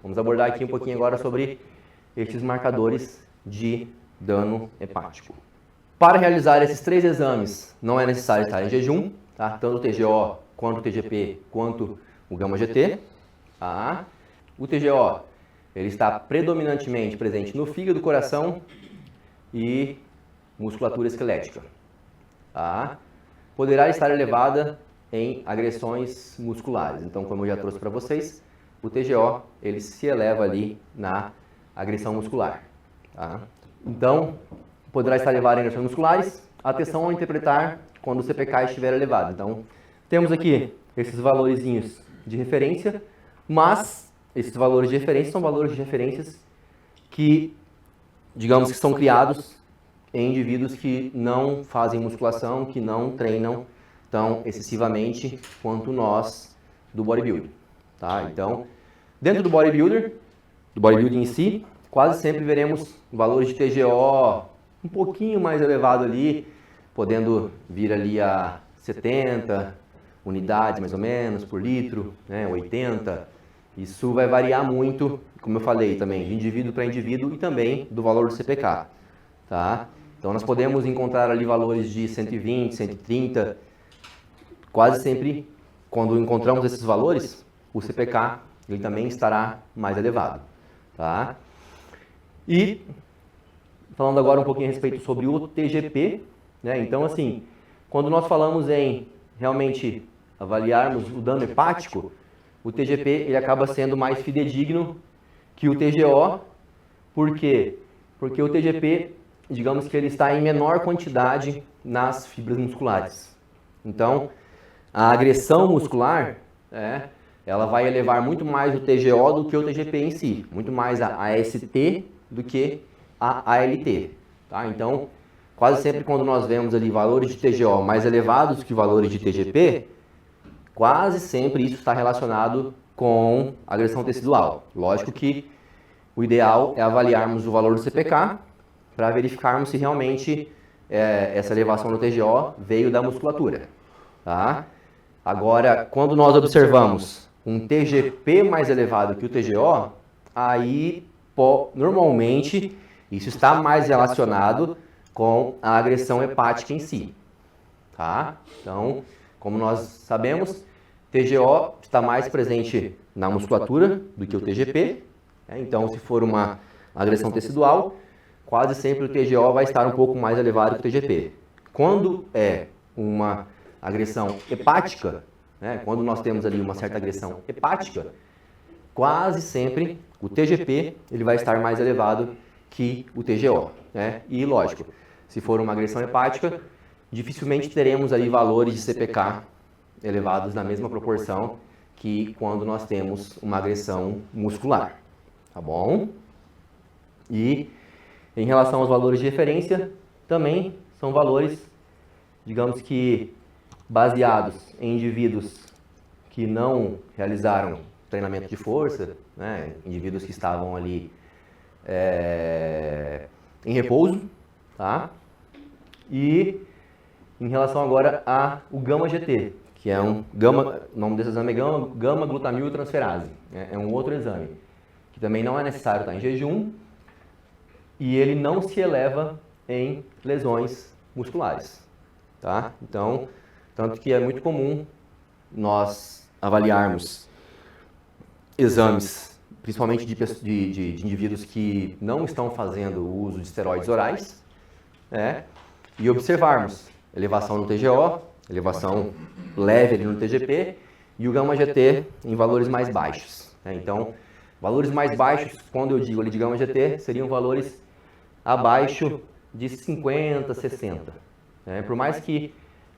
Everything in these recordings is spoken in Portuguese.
Vamos abordar aqui um pouquinho agora sobre estes marcadores de dano hepático. Para realizar esses 3 exames, não é necessário estar em jejum, tá? Tanto o TGO, quanto o TGP, quanto o γ-GT. Tá? O TGO ele está predominantemente presente no fígado, coração e musculatura esquelética. Tá? Poderá estar elevada em agressões musculares. Então, como eu já trouxe para vocês, o TGO ele se eleva ali na agressão muscular. Tá? Então, poderá estar elevado em agressões musculares. Atenção ao interpretar quando o CPK estiver elevado. Então, temos aqui esses valorzinhos de referência, mas esses valores de referência são valores de referências que, digamos que são criados em indivíduos que não fazem musculação, que não treinam tão excessivamente quanto nós do bodybuilder. Tá? Então, dentro do bodybuilding em si, quase sempre veremos valores de TGO um pouquinho mais elevado ali, podendo vir ali a 70 unidades mais ou menos por litro, né, 80. Isso vai variar muito, como eu falei também, de indivíduo para indivíduo e também do valor do CPK. Tá? Então nós podemos encontrar ali valores de 120, 130, quase sempre quando encontramos esses valores, o CPK ele também estará mais elevado. Tá? E falando agora um pouquinho a respeito sobre o TGP, né? Então assim, quando nós falamos em realmente avaliarmos o dano hepático, o TGP ele acaba sendo mais fidedigno que o TGO. Por quê? Porque o TGP, digamos que ele está em menor quantidade nas fibras musculares. Então, a agressão muscular, ela vai elevar muito mais o TGO do que o TGP em si, muito mais a AST do que a ALT. Tá? Então, quase sempre quando nós vemos ali valores de TGO mais elevados que valores de TGP, quase sempre isso está relacionado com agressão tecidual. Lógico que o ideal é avaliarmos o valor do CPK para verificarmos se realmente essa elevação no TGO veio da musculatura. Tá? Agora, quando nós observamos um TGP mais elevado que o TGO, aí normalmente isso está mais relacionado com a agressão hepática em si. Tá? Então, como nós sabemos, TGO está mais presente na musculatura do que o TGP. Então, se for uma agressão tecidual, quase sempre o TGO vai estar um pouco mais elevado que o TGP. Quando é uma agressão hepática, quando nós temos ali uma certa agressão hepática, quase sempre o TGP ele vai estar mais elevado que o TGO. E lógico, se for uma agressão hepática, dificilmente teremos ali valores de CPK elevados na mesma proporção que quando nós temos uma agressão muscular. Tá bom? E em relação aos valores de referência, também são valores, digamos que baseados em indivíduos que não realizaram treinamento de força, indivíduos que estavam ali em repouso, tá? E em relação agora ao γ-GT, que é o nome desse exame é gama-glutamiltransferase, é um outro exame, que também não é necessário estar em jejum e ele não se eleva em lesões musculares, tá? Então, tanto que é muito comum nós avaliarmos exames, principalmente de indivíduos que não estão fazendo o uso de esteroides orais, e observarmos elevação no TGO, elevação leve ali no TGP e o γ-GT em valores mais baixos. Então, valores mais baixos, quando eu digo ali de γ-GT, seriam valores abaixo de 50, 60. Por mais que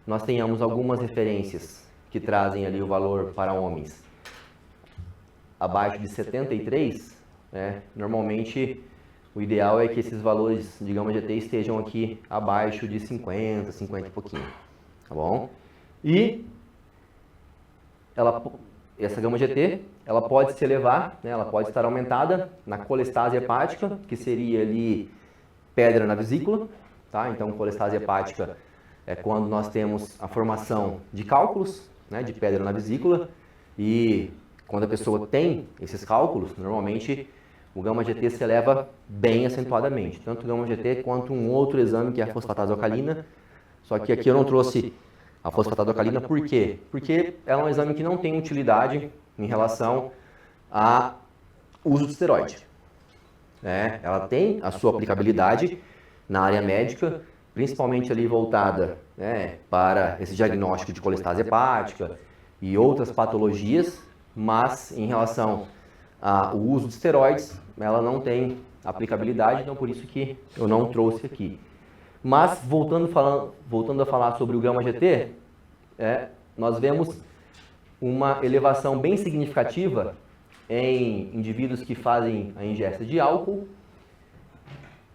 nós tenhamos algumas referências que trazem ali o valor para homens abaixo de 73, normalmente o ideal é que esses valores de γ-GT estejam aqui abaixo de 50, 50 e pouquinho, tá bom? E essa γ-GT, ela pode se elevar, ela pode estar aumentada na colestase hepática, que seria ali pedra na vesícula, tá? Então, colestase hepática é quando nós temos a formação de cálculos, de pedra na vesícula, e quando a pessoa tem esses cálculos, normalmente o gama-GT se eleva bem acentuadamente, tanto o gama-GT quanto um outro exame que é a fosfatase alcalina, só que aqui eu não trouxe a fosfatase alcalina, por quê? Porque ela é um exame que não tem utilidade em relação ao uso de esteroide. Ela tem a sua aplicabilidade na área médica, principalmente ali voltada para esse diagnóstico de colestase hepática e outras patologias, mas em relação ao uso de esteroides, ela não tem aplicabilidade, então por isso que eu não trouxe aqui. Mas, voltando a falar sobre o gama-GT, nós vemos uma elevação bem significativa em indivíduos que fazem a ingesta de álcool,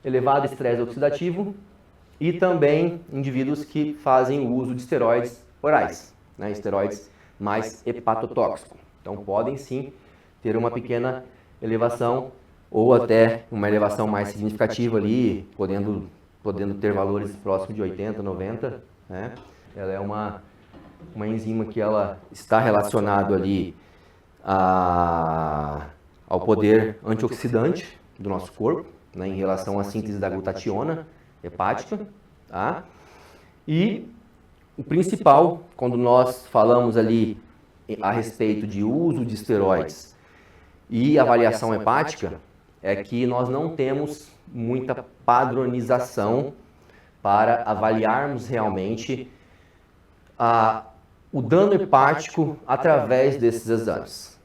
elevado estresse oxidativo e também indivíduos que fazem o uso de esteroides orais, esteroides mais hepatotóxicos. Então, podem sim ter uma pequena elevação ou até uma elevação mais significativa ali, podendo ter valores próximos de 80, 90. Ela é uma enzima que ela está relacionado ali ao poder antioxidante do nosso corpo, em relação à síntese da glutationa hepática. E o principal, quando nós falamos ali a respeito de uso de esteroides e avaliação hepática, é que nós não temos muita padronização para avaliarmos realmente o dano hepático através desses exames.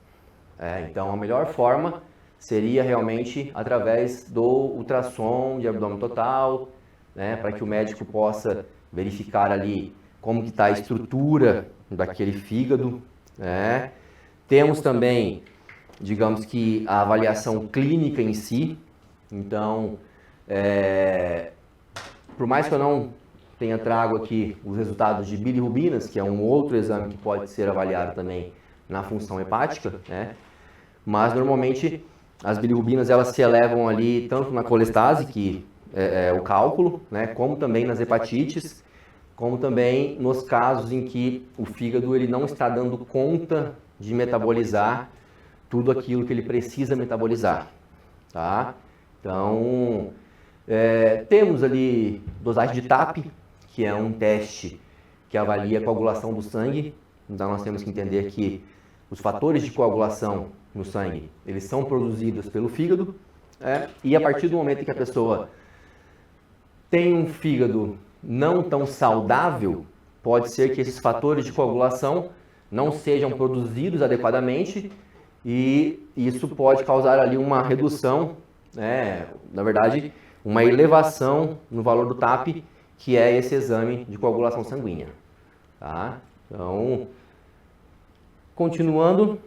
Então, a melhor forma seria realmente através do ultrassom de abdômen total, para que o médico possa verificar ali como que está a estrutura daquele fígado. Temos também, digamos que, a avaliação clínica em si. Então, por mais que eu não tenha trago aqui os resultados de bilirrubinas, que é um outro exame que pode ser avaliado também na função hepática, mas normalmente as bilirrubinas elas se elevam ali tanto na colestase, que é o cálculo, como também nas hepatites, como também nos casos em que o fígado ele não está dando conta de metabolizar tudo aquilo que ele precisa metabolizar. Então, temos ali dosagem de TAP, que é um teste que avalia a coagulação do sangue. Então, nós temos que entender que os fatores de coagulação no sangue, eles são produzidos pelo fígado, e a partir do momento em que a pessoa tem um fígado não tão saudável, pode ser que esses fatores de coagulação não sejam produzidos adequadamente e isso pode causar ali uma redução, na verdade, uma elevação no valor do TAP, que é esse exame de coagulação sanguínea. Então, continuando,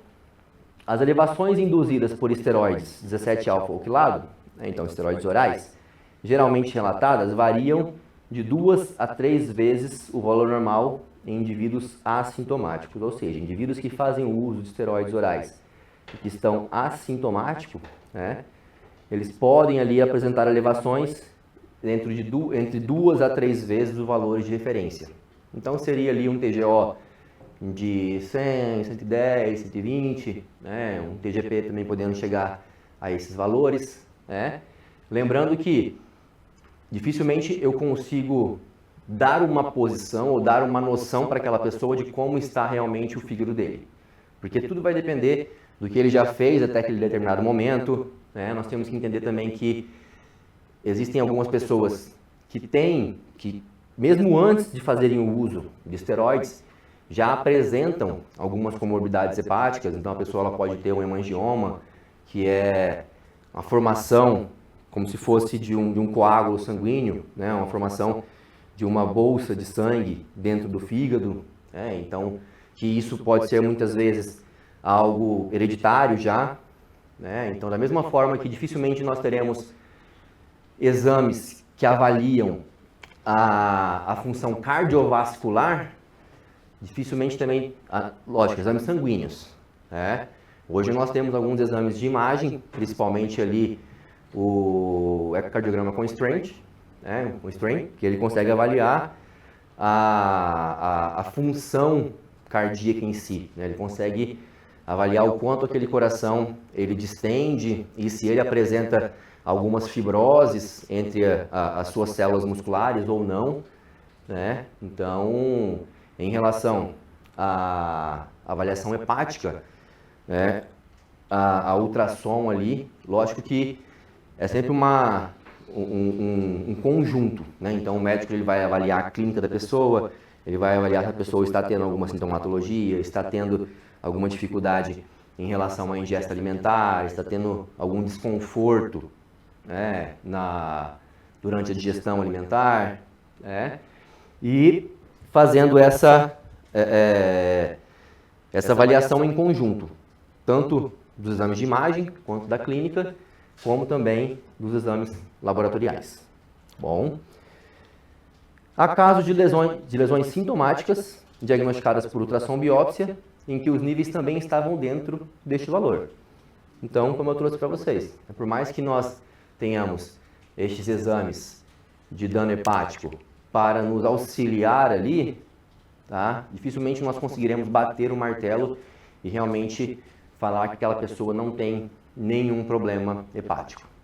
as elevações induzidas por esteroides 17-alfa-oquilado, então esteroides orais, geralmente relatadas, variam de 2 a 3 vezes o valor normal em indivíduos assintomáticos, ou seja, indivíduos que fazem o uso de esteroides orais que estão assintomáticos, eles podem ali apresentar elevações entre 2 a 3 vezes o valor de referência. Então seria ali um TGO de 100, 110, 120, um TGP também podendo chegar a esses valores. Lembrando que dificilmente eu consigo dar uma posição ou dar uma noção para aquela pessoa de como está realmente o fígado dele. Porque tudo vai depender do que ele já fez até aquele determinado momento. Nós temos que entender também que existem algumas pessoas que mesmo antes de fazerem o uso de esteroides, já apresentam algumas comorbidades hepáticas. Então a pessoa ela pode ter um hemangioma, que é uma formação como se fosse de um coágulo sanguíneo, uma formação de uma bolsa de sangue dentro do fígado. Então, que isso pode ser muitas vezes algo hereditário já. Então, da mesma forma que dificilmente nós teremos exames que avaliam a função cardiovascular, dificilmente também, lógico, exames sanguíneos. Hoje nós temos alguns exames de imagem, principalmente ali o ecocardiograma com strain, que ele consegue avaliar a função cardíaca em si. Ele consegue avaliar o quanto aquele coração ele distende e se ele apresenta algumas fibroses entre as suas células musculares ou não, né? Então, em relação à avaliação hepática, né, a ultrassom ali, lógico que é sempre um conjunto, né? Então, o médico ele vai avaliar a clínica da pessoa, ele vai avaliar se a pessoa está tendo alguma sintomatologia, está tendo alguma dificuldade em relação à ingesta alimentar, está tendo algum desconforto, né, durante a digestão alimentar, né? E fazendo essa avaliação em conjunto, tanto dos exames de imagem, quanto da clínica, como também dos exames laboratoriais. Bom, há casos de lesões sintomáticas diagnosticadas por ultrassom biópsia, em que os níveis também estavam dentro deste valor. Então, como eu trouxe para vocês, por mais que nós tenhamos estes exames de dano hepático para nos auxiliar ali, tá? Dificilmente nós conseguiremos bater o martelo e realmente falar que aquela pessoa não tem nenhum problema hepático.